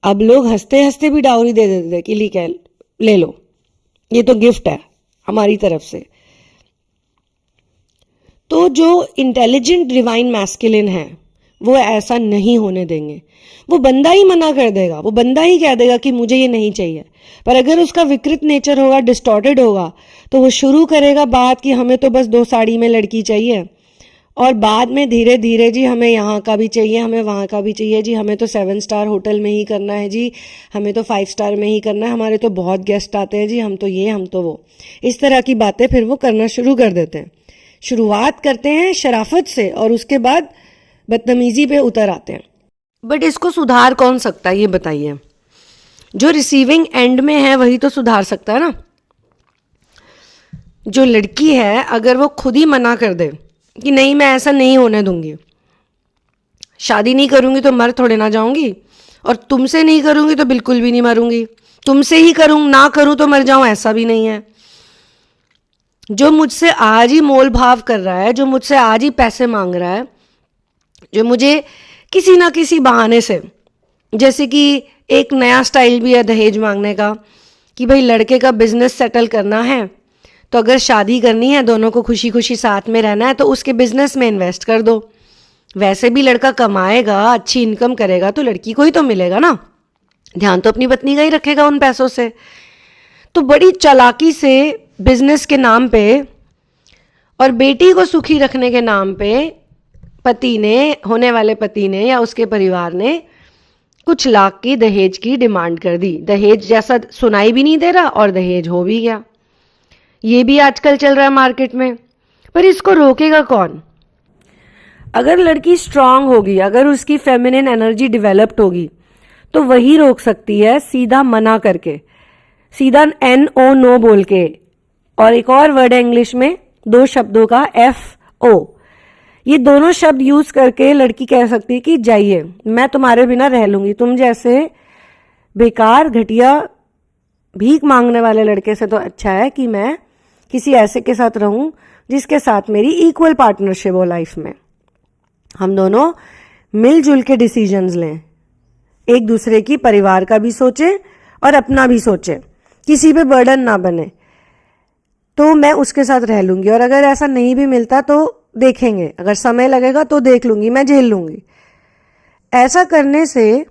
अब लोग हंसते हंसते भी डाउरी दे देते थे कि ले लो, ये तो गिफ्ट है हमारी तरफ से। तो जो इंटेलिजेंट डिवाइन मैस्कुलिन है वो ऐसा नहीं होने देंगे। वो बंदा ही मना कर देगा, वो बंदा ही कह देगा कि मुझे ये नहीं चाहिए। पर अगर उसका विकृत नेचर होगा, डिस्टॉर्टेड होगा, तो वो शुरू करेगा बात कि हमें तो बस 2 साड़ी में लड़की चाहिए, और बाद में धीरे धीरे जी हमें यहाँ का भी चाहिए, हमें वहाँ का भी चाहिए जी, हमें तो 7 स्टार होटल में ही करना है जी, हमें तो 5 स्टार में ही करना है, हमारे तो बहुत गेस्ट आते हैं जी, हम तो ये, हम तो वो। इस तरह की बातें फिर वो करना शुरू कर देते हैं। शुरुआत करते हैं शराफत से और उसके बाद बदतमीजी पे उतर आते हैं। बट इसको सुधार कौन सकता है, ये बताइए? जो रिसीविंग एंड में है वही तो सुधार सकता है ना। जो लड़की है अगर वो खुद ही मना कर दे कि नहीं मैं ऐसा नहीं होने दूंगी, शादी नहीं करूंगी तो मर थोड़े ना जाऊंगी, और तुमसे नहीं करूंगी तो बिल्कुल भी नहीं मरूंगी, तुमसे ही ना करूं तो मर जाऊं, ऐसा भी नहीं है। जो मुझसे आज ही मोल भाव कर रहा है, जो मुझसे आज ही पैसे मांग रहा है, जो मुझे किसी ना किसी बहाने से, जैसे कि एक नया स्टाइल भी है दहेज मांगने का कि भाई लड़के का बिजनेस सेटल करना है, तो अगर शादी करनी है, दोनों को खुशी खुशी साथ में रहना है, तो उसके बिजनेस में इन्वेस्ट कर दो। वैसे भी लड़का कमाएगा, अच्छी इनकम करेगा तो लड़की को ही तो मिलेगा ना, ध्यान तो अपनी पत्नी का ही रखेगा उन पैसों से। तो बड़ी चालाकी से बिजनेस के नाम पे और बेटी को सुखी रखने के नाम पे पति ने, होने वाले पति ने या उसके परिवार ने कुछ लाख की दहेज की डिमांड कर दी। दहेज जैसा सुनाई भी नहीं दे रहा और दहेज हो भी गया। ये भी आजकल चल रहा है मार्केट में। पर इसको रोकेगा कौन? अगर लड़की स्ट्रांग होगी, अगर उसकी फेमिनिन एनर्जी डेवलप्ड होगी, तो वही रोक सकती है, सीधा मना करके, सीधा NO नो बोल के। और एक और वर्ड है इंग्लिश में 2 शब्दों का, FO। ये दोनों शब्द यूज करके लड़की कह सकती है कि जाइए, मैं तुम्हारे बिना रह लूंगी, तुम जैसे बेकार घटिया भीख मांगने वाले लड़के से तो अच्छा है कि मैं किसी ऐसे के साथ रहूं जिसके साथ मेरी इक्वल पार्टनरशिप हो लाइफ में, हम दोनों मिलजुल के डिसीजंस लें, एक दूसरे की परिवार का भी सोचें और अपना भी सोचें, किसी पे बर्डन ना बने, तो मैं उसके साथ रह लूंगी। और अगर ऐसा नहीं भी मिलता तो देखेंगे, अगर समय लगेगा तो देख लूंगी, मैं झेल लूंगी। ऐसा करने से,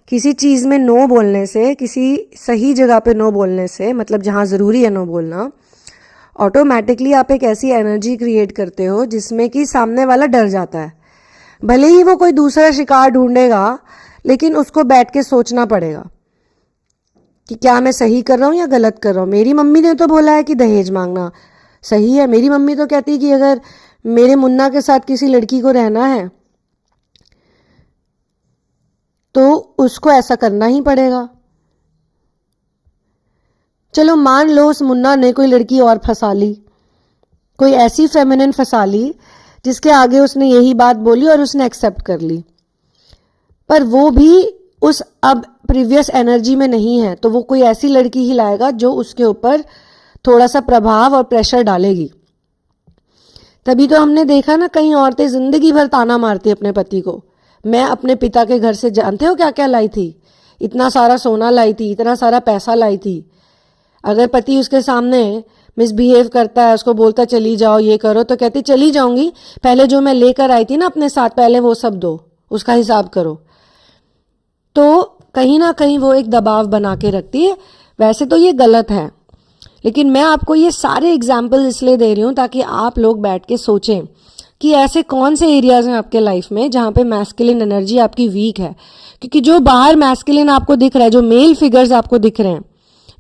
किसी चीज में नो बोलने से, किसी सही जगह पे नो बोलने से, मतलब जहां जरूरी है नो बोलना, ऑटोमेटिकली आप एक ऐसी एनर्जी क्रिएट करते हो जिसमें कि सामने वाला डर जाता है। भले ही वो कोई दूसरा शिकार ढूंढेगा, लेकिन उसको बैठ के सोचना पड़ेगा कि क्या मैं सही कर रहा हूं या गलत कर रहा हूं। मेरी मम्मी ने तो बोला है कि दहेज मांगना सही है, मेरी मम्मी तो कहती है कि अगर मेरे मुन्ना के साथ किसी लड़की को रहना है तो उसको ऐसा करना ही पड़ेगा। चलो मान लो उस मुन्ना ने कोई लड़की और फंसा ली, कोई ऐसी फेमिनिन फंसा ली जिसके आगे उसने यही बात बोली और उसने एक्सेप्ट कर ली, पर वो भी उस अब प्रीवियस एनर्जी में नहीं है, तो वो कोई ऐसी लड़की ही लाएगा जो उसके ऊपर थोड़ा सा प्रभाव और प्रेशर डालेगी। तभी तो हमने देखा ना, कई औरतें जिंदगी भर ताना मारती अपने पति को। मैं अपने पिता के घर से जानते हो क्या क्या लाई थी, इतना सारा सोना लाई थी, इतना सारा पैसा लाई थी। अगर पति उसके सामने मिसबिहेव करता है, उसको बोलता चली जाओ ये करो, तो कहती चली जाऊंगी, पहले जो मैं लेकर आई थी ना अपने साथ, पहले वो सब दो, उसका हिसाब करो। तो कहीं ना कहीं वो एक दबाव बना के रखती है। वैसे तो ये गलत है, लेकिन मैं आपको ये सारे एग्जाम्पल इसलिए दे रही हूं ताकि आप लोग बैठ के सोचें कि ऐसे कौन से एरियाज हैं आपके लाइफ में जहां पे मैस्कुलिन एनर्जी आपकी वीक है। क्योंकि जो बाहर मैस्कुलिन आपको दिख रहा है, जो मेल फिगर्स आपको दिख रहे हैं,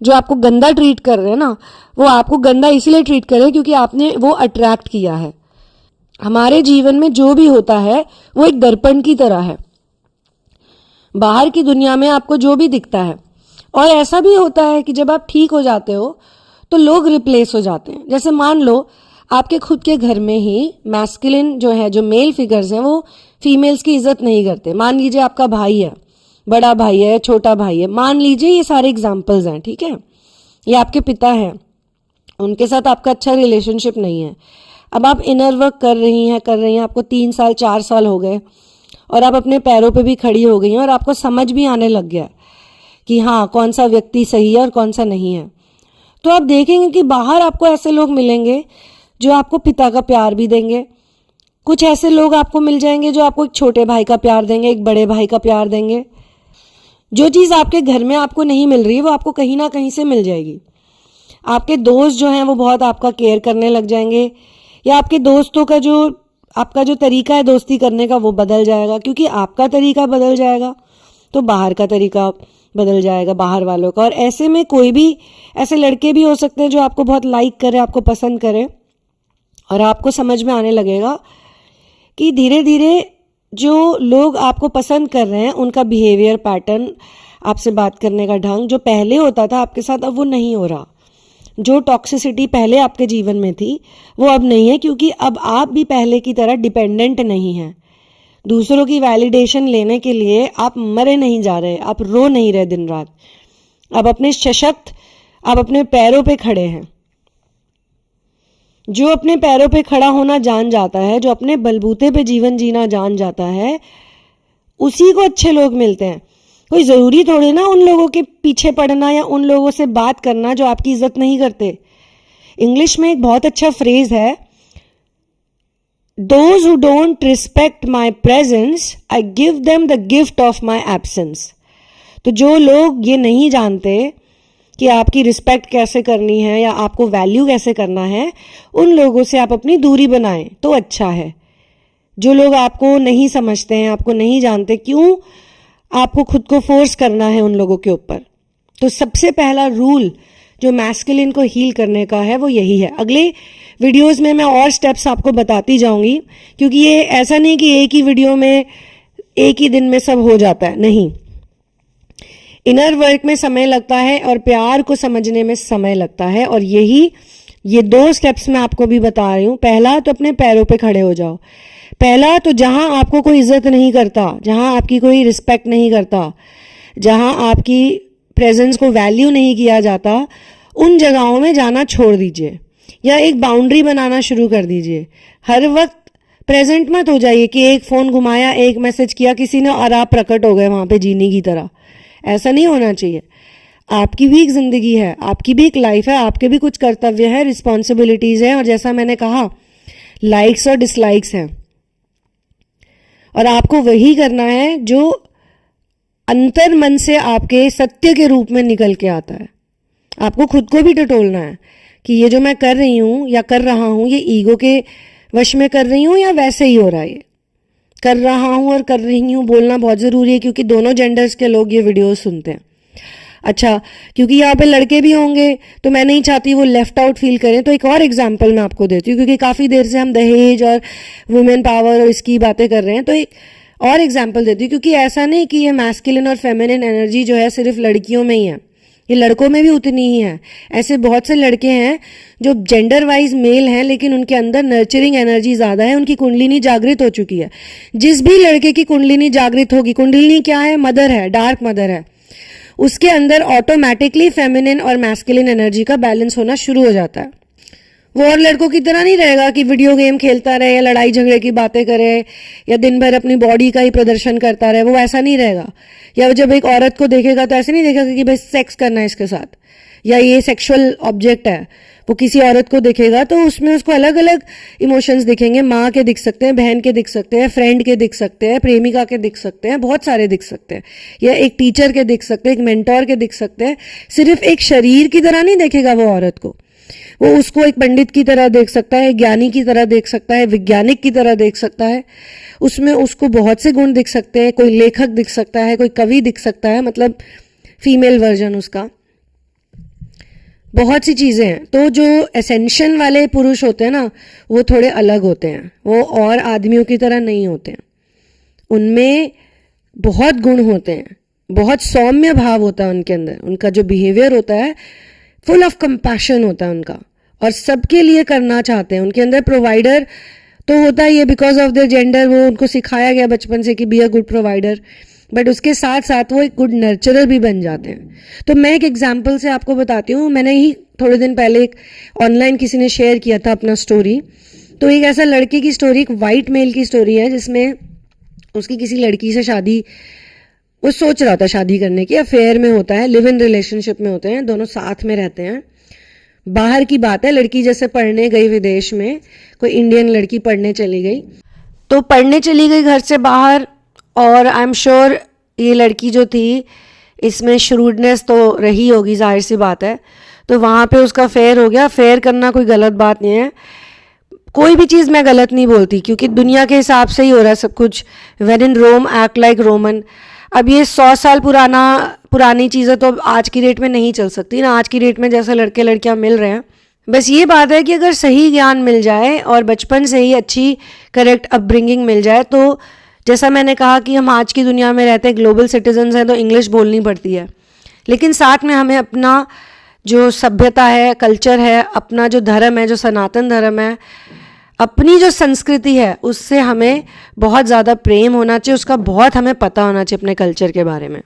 जो आपको गंदा ट्रीट कर रहे हैं ना, वो आपको गंदा इसलिए ट्रीट कर रहे हैं क्योंकि आपने वो अट्रैक्ट किया है। हमारे जीवन में जो भी होता है वो एक दर्पण की तरह है, बाहर की दुनिया में आपको जो भी दिखता है। और ऐसा भी होता है कि जब आप ठीक हो जाते हो तो लोग रिप्लेस हो जाते हैं। जैसे मान लो आपके खुद के घर में ही मैस्कुलिन जो है, जो मेल फिगर्स हैं, वो फीमेल्स की इज्जत नहीं करते। मान लीजिए आपका भाई है, बड़ा भाई है, छोटा भाई है, मान लीजिए, ये सारे एग्जाम्पल्स हैं, ठीक है। ये आपके पिता हैं, उनके साथ आपका अच्छा रिलेशनशिप नहीं है। अब आप इनर वर्क कर रही हैं, आपको 3 साल 4 साल हो गए और आप अपने पैरों पे भी खड़ी हो गई हैं और आपको समझ भी आने लग गया कि हाँ कौन सा व्यक्ति सही है और कौन सा नहीं है। तो आप देखेंगे कि बाहर आपको ऐसे लोग मिलेंगे जो आपको पिता का प्यार भी देंगे, कुछ ऐसे लोग आपको मिल जाएंगे जो आपको एक छोटे भाई का प्यार देंगे, एक बड़े भाई का प्यार देंगे। जो चीज आपके घर में आपको नहीं मिल रही है वो आपको कहीं ना कहीं से मिल जाएगी। आपके दोस्त जो हैं वो बहुत आपका केयर करने लग जाएंगे, या आपके दोस्तों का जो आपका जो तरीका है दोस्ती करने का वो बदल जाएगा, क्योंकि आपका तरीका बदल जाएगा तो बाहर का तरीका बदल जाएगा, बाहर वालों का। और ऐसे में कोई भी ऐसे लड़के भी हो सकते हैं जो आपको बहुत लाइक करे, आपको पसंद करे, और आपको समझ में आने लगेगा कि धीरे धीरे जो लोग आपको पसंद कर रहे हैं उनका बिहेवियर पैटर्न, आपसे बात करने का ढंग जो पहले होता था आपके साथ, अब वो नहीं हो रहा। जो टॉक्सिसिटी पहले आपके जीवन में थी वो अब नहीं है, क्योंकि अब आप भी पहले की तरह डिपेंडेंट नहीं हैं। दूसरों की वैलिडेशन लेने के लिए आप मरे नहीं जा रहे, आप रो नहीं रहे दिन रात। आप अपने सशक्त, आप अपने पैरों पे खड़े हैं। जो अपने पैरों पे खड़ा होना जान जाता है, जो अपने बलबूते पे जीवन जीना जान जाता है, उसी को अच्छे लोग मिलते हैं। कोई जरूरी थोड़ी ना उन लोगों के पीछे पड़ना या उन लोगों से बात करना जो आपकी इज्जत नहीं करते। इंग्लिश में एक बहुत अच्छा फ्रेज है, Those who don't respect my presence, I give them the gift of my absence. तो जो लोग ये नहीं जानते कि आपकी रिस्पेक्ट कैसे करनी है या आपको वैल्यू कैसे करना है, उन लोगों से आप अपनी दूरी बनाएं तो अच्छा है। जो लोग आपको नहीं समझते हैं, आपको नहीं जानते, क्यों आपको खुद को फोर्स करना है उन लोगों के ऊपर। तो सबसे पहला रूल जो मैस्कुलिन को हील करने का है वो यही है। अगले वीडियोस में मैं और स्टेप्स आपको बताती जाऊंगी, क्योंकि ये ऐसा नहीं कि एक ही वीडियो में एक ही दिन में सब हो जाता है, नहीं। इनर वर्क में समय लगता है और प्यार को समझने में समय लगता है, और यही ये 2 स्टेप्स मैं आपको भी बता रही हूँ। पहला तो अपने पैरों पे खड़े हो जाओ। पहला तो जहाँ आपको कोई इज्जत नहीं करता, जहाँ आपकी कोई रिस्पेक्ट नहीं करता, जहाँ आपकी प्रेजेंस को वैल्यू नहीं किया जाता, उन जगहों में जाना छोड़ दीजिए या एक बाउंड्री बनाना शुरू कर दीजिए। हर वक्त प्रेजेंट मत हो जाइए कि एक फ़ोन घुमाया, एक मैसेज किया किसी ने और आप प्रकट हो गए वहाँ पे जीनी की तरह। ऐसा नहीं होना चाहिए। आपकी भी एक ज़िंदगी है, आपकी भी एक लाइफ है, आपके भी कुछ कर्तव्य है, रिस्पॉन्सिबिलिटीज़ हैं, और जैसा मैंने कहा लाइक्स और डिसलाइक्स हैं, और आपको वही करना है जो अंतर मन से आपके सत्य के रूप में निकल के आता है। आपको खुद को भी टटोलना है कि ये जो मैं कर रही हूँ या कर रहा हूँ, ये ईगो के वश में कर रही हूँ या वैसे ही हो रहा है। ये कर रहा हूँ और कर रही हूँ बोलना बहुत ज़रूरी है, क्योंकि दोनों जेंडर्स के लोग ये वीडियो सुनते हैं। अच्छा, क्योंकि यहाँ पे लड़के भी होंगे तो मैं नहीं चाहती वो लेफ्ट आउट फील करें, तो एक और एग्जांपल मैं आपको देती हूँ, क्योंकि काफ़ी देर से हम दहेज और वुमेन पावर और इसकी बातें कर रहे हैं, तो एक और एग्जांपल देती हूँ। क्योंकि ऐसा नहीं कि ये मैस्कुलिन और फेमिनिन एनर्जी जो है सिर्फ लड़कियों में ही है, ये लड़कों में भी उतनी ही है। ऐसे बहुत से लड़के हैं जो जेंडर वाइज मेल हैं, लेकिन उनके अंदर नर्चरिंग एनर्जी ज़्यादा है, उनकी कुंडलिनी जागृत हो चुकी है। जिस भी लड़के की कुंडलिनी जागृत होगी, कुंडलिनी क्या है? मदर है, डार्क मदर है, उसके अंदर ऑटोमेटिकली फेमिनिन और मैस्कुलिन एनर्जी का बैलेंस होना शुरू हो जाता है। वो और लड़कों की तरह नहीं रहेगा कि वीडियो गेम खेलता रहे या लड़ाई झगड़े की बातें करे या दिन भर अपनी बॉडी का ही प्रदर्शन करता रहे, वो ऐसा नहीं रहेगा। या जब एक औरत को देखेगा तो ऐसे नहीं देखेगा कि भाई सेक्स करना है इसके साथ या ये सेक्सुअल ऑब्जेक्ट है। वो किसी औरत को देखेगा तो उसमें उसको अलग अलग इमोशंस दिखेंगे। माँ के दिख सकते हैं, बहन के दिख सकते हैं, फ्रेंड के दिख सकते हैं, प्रेमिका के दिख सकते हैं, बहुत सारे दिख सकते हैं, या एक टीचर के दिख सकते हैं, एक मेंटोर के दिख सकते हैं। सिर्फ एक शरीर की तरह नहीं देखेगा वो औरत को, वो उसको एक पंडित की तरह देख सकता है, ज्ञानी की तरह देख सकता है, वैज्ञानिक की तरह देख सकता है। उसमें उसको बहुत से गुण दिख सकते हैं, कोई लेखक दिख सकता है, कोई कवि दिख सकता है, मतलब फीमेल वर्जन उसका, बहुत सी चीज़ें हैं। तो जो एसेंशन वाले पुरुष होते हैं ना, वो थोड़े अलग होते हैं, वो और आदमियों की तरह नहीं होते हैं। उनमें बहुत गुण होते हैं, बहुत सौम्य भाव होता है उनके अंदर, उनका जो बिहेवियर होता है फुल ऑफ कंपैशन होता है उनका, और सबके लिए करना चाहते हैं। उनके अंदर प्रोवाइडर तो होता ही है, बिकॉज ऑफ देयर जेंडर, वो उनको सिखाया गया बचपन से कि be a good provider, but उसके साथ साथ वो एक गुड नर्चरर भी बन जाते हैं। तो मैं एक एग्जांपल से आपको बताती हूँ। मैंने ही थोड़े दिन पहले एक ऑनलाइन किसी ने शेयर किया था अपना स्टोरी। तो एक ऐसा लड़के की स्टोरी, एक वाइट मेल की स्टोरी है, जिसमें उसकी किसी लड़की से शादी, वो सोच रहा था शादी करने की, अफेयर में होता है, लिव इन रिलेशनशिप में होते हैं, दोनों साथ में रहते हैं। बाहर की बात है, लड़की जैसे पढ़ने गई विदेश में, कोई इंडियन लड़की पढ़ने चली गई, तो पढ़ने चली गई घर से बाहर, और आई एम श्योर ये लड़की जो थी इसमें श्रूडनेस तो रही होगी, जाहिर सी बात है। तो वहाँ पे उसका फेयर हो गया। फेयर करना कोई गलत बात नहीं है, कोई भी चीज़ मैं गलत नहीं बोलती, क्योंकि दुनिया के हिसाब से ही हो रहा है सब कुछ। When in Rome act like Roman. अब ये 100 साल पुरानी चीज़ें तो आज की डेट में नहीं चल सकती ना। आज की डेट में जैसे लड़के लड़कियां मिल रहे हैं, बस ये बात है कि अगर सही ज्ञान मिल जाए और बचपन से ही अच्छी करेक्ट अपब्रिंगिंग मिल जाए, तो जैसा मैंने कहा कि हम आज की दुनिया में रहते हैं, ग्लोबल सिटीजन्स हैं, तो इंग्लिश बोलनी पड़ती है, लेकिन साथ में हमें अपना जो सभ्यता है, कल्चर है, अपना जो धर्म है, जो सनातन धर्म है, अपनी जो संस्कृति है, उससे हमें बहुत ज़्यादा प्रेम होना चाहिए, उसका बहुत हमें पता होना चाहिए अपने कल्चर के बारे में।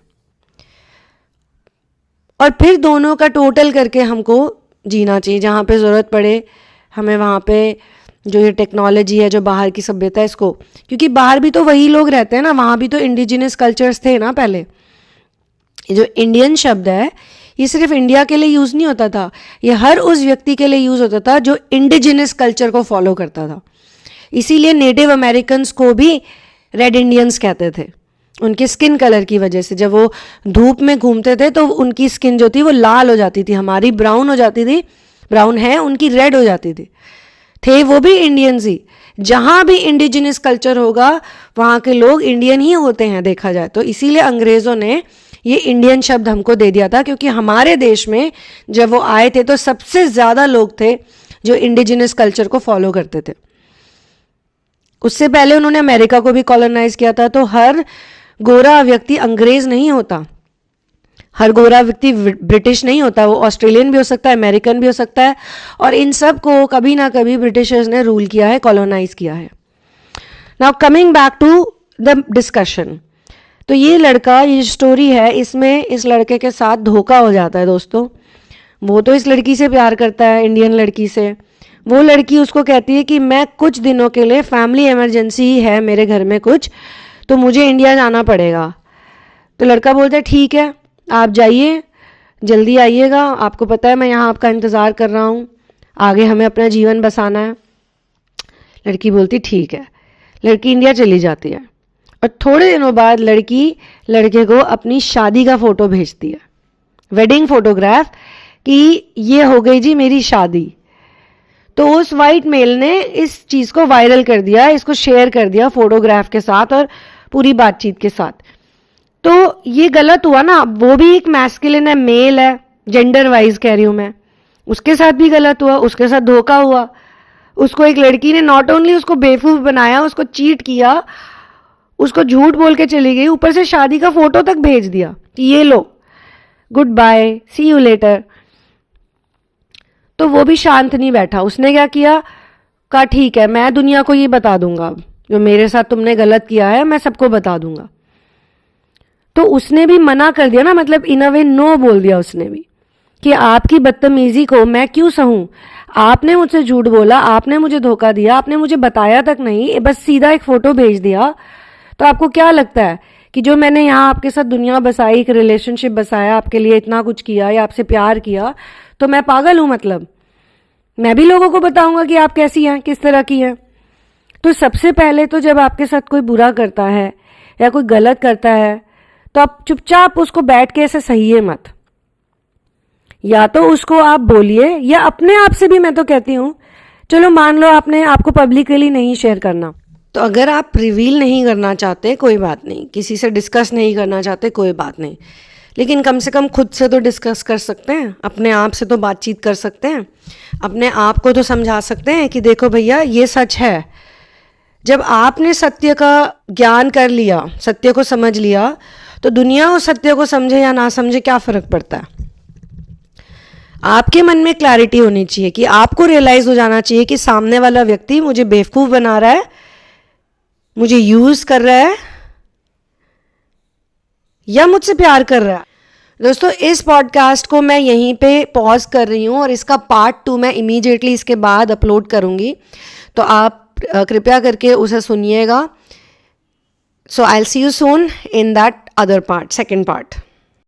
और फिर दोनों का टोटल करके हमको जीना चाहिए। जहाँ पे ज़रूरत पड़े हमें वहाँ पे जो ये टेक्नोलॉजी है, जो बाहर की सभ्यता है, इसको, क्योंकि बाहर भी तो वही लोग रहते हैं ना, वहाँ भी तो इंडिजिनस कल्चर्स थे ना पहले। ये जो इंडियन शब्द है, ये सिर्फ इंडिया के लिए यूज़ नहीं होता था, ये हर उस व्यक्ति के लिए यूज़ होता था जो इंडिजिनस कल्चर को फॉलो करता था। इसीलिए नेटिव अमेरिकन्स को भी रेड इंडियंस कहते थे, उनके स्किन कलर की वजह से। जब वो धूप में घूमते थे तो उनकी स्किन जो थी वो लाल हो जाती थी, हमारी ब्राउन हो जाती थी, ब्राउन है, उनकी रेड हो जाती थी। थे वो भी इंडियंस ही। जहाँ भी इंडिजिनस कल्चर होगा वहाँ के लोग इंडियन ही होते हैं, देखा जाए तो। इसीलिए अंग्रेज़ों ने ये इंडियन शब्द हमको दे दिया था, क्योंकि हमारे देश में जब वो आए थे तो सबसे ज़्यादा लोग थे जो इंडिजिनस कल्चर को फॉलो करते थे। उससे पहले उन्होंने अमेरिका को भी कॉलोनाइज किया था। तो हर गोरा व्यक्ति अंग्रेज नहीं होता, हर गोरा व्यक्ति ब्रिटिश नहीं होता, वो ऑस्ट्रेलियन भी हो सकता है, अमेरिकन भी हो सकता है, और इन सब को कभी ना कभी ब्रिटिशर्स ने रूल किया है, कॉलोनाइज किया है। Now coming back to the discussion, तो ये लड़का, ये स्टोरी है, इसमें इस लड़के के साथ धोखा हो जाता है दोस्तों। वो तो इस लड़की से प्यार करता है, इंडियन लड़की से। वो लड़की उसको कहती है कि मैं कुछ दिनों के लिए, फैमिली इमरजेंसी है मेरे घर में कुछ, तो मुझे इंडिया जाना पड़ेगा। तो लड़का बोलता है ठीक है, आप जाइए, जल्दी आइएगा, आपको पता है मैं यहाँ आपका इंतज़ार कर रहा हूँ, आगे हमें अपना जीवन बसाना है। लड़की बोलती ठीक है। लड़की इंडिया चली जाती है और थोड़े दिनों बाद लड़की लड़के को अपनी शादी का फ़ोटो भेजती है, वेडिंग फोटोग्राफ, कि ये हो गई जी मेरी शादी। तो उस वाइट मेल ने इस चीज़ को वायरल कर दिया, इसको शेयर कर दिया फोटोग्राफ के साथ और पूरी बातचीत के साथ। तो ये गलत हुआ ना, वो भी एक मैस्कुलिन है, मेल है, जेंडर वाइज कह रही हूँ मैं, उसके साथ भी गलत हुआ, उसके साथ धोखा हुआ। उसको एक लड़की ने नॉट ओनली उसको बेवकूफ़ बनाया, उसको चीट किया, उसको झूठ बोल के चली गई, ऊपर से शादी का फोटो तक भेज दिया कि ये लो, good bye, see you later. तो वो भी शांत नहीं बैठा, उसने क्या किया, कहा ठीक है मैं दुनिया को ये बता दूंगा, जो मेरे साथ तुमने गलत किया है मैं सबको बता दूंगा। तो उसने भी मना कर दिया ना, मतलब इन अ वे नो बोल दिया उसने भी, कि आपकी बदतमीजी को मैं क्यों सहूं, आपने मुझसे झूठ बोला, आपने मुझे धोखा दिया, आपने मुझे बताया तक नहीं, बस सीधा एक फोटो भेज दिया। तो आपको क्या लगता है कि जो मैंने यहाँ आपके साथ दुनिया बसाई, एक रिलेशनशिप बसाया, आपके लिए इतना कुछ किया या आपसे प्यार किया, तो मैं पागल हूँ? मतलब मैं भी लोगों को बताऊंगा कि आप कैसी हैं, किस तरह की हैं। तो सबसे पहले तो जब आपके साथ कोई बुरा करता है या कोई गलत करता है, तो आप चुपचाप उसको बैठ के ऐसे सहिए मत, या तो उसको आप बोलिए, या अपने आप से भी, मैं तो कहती हूँ चलो मान लो आपने, आपको पब्लिकली नहीं शेयर करना, तो अगर आप रिवील नहीं करना चाहते कोई बात नहीं, किसी से डिस्कस नहीं करना चाहते कोई बात नहीं, लेकिन कम से कम खुद से तो डिस्कस कर सकते हैं, अपने आप से तो बातचीत कर सकते हैं, अपने आप को तो समझा सकते हैं कि देखो भैया ये सच है। जब आपने सत्य का ज्ञान कर लिया, सत्य को समझ लिया, तो दुनिया उस सत्य को समझे या ना समझे क्या फ़र्क पड़ता है। आपके मन में क्लैरिटी होनी चाहिए कि आपको रियलाइज़ हो जाना चाहिए कि सामने वाला व्यक्ति मुझे बेवकूफ़ बना रहा है, मुझे यूज़ कर रहा है, या मुझसे प्यार कर रहा है। दोस्तों इस पॉडकास्ट को मैं यहीं पे पॉज कर रही हूँ और इसका पार्ट 2 मैं इमीडिएटली इसके बाद अपलोड करूँगी, तो आप कृपया करके उसे सुनिएगा। So I will see you soon in that other part, second part.